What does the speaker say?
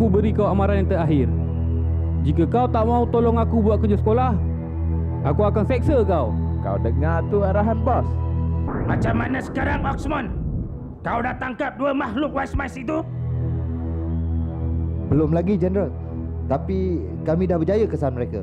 aku beri kau amaran yang terakhir. Jika kau tak mau tolong aku buat kerja sekolah, aku akan seksa kau. Kau dengar tu arahan bos? Macam mana sekarang, Oxmon? Kau dah tangkap dua makhluk Wise Mice itu? Belum lagi, General. Tapi kami dah berjaya kesan mereka.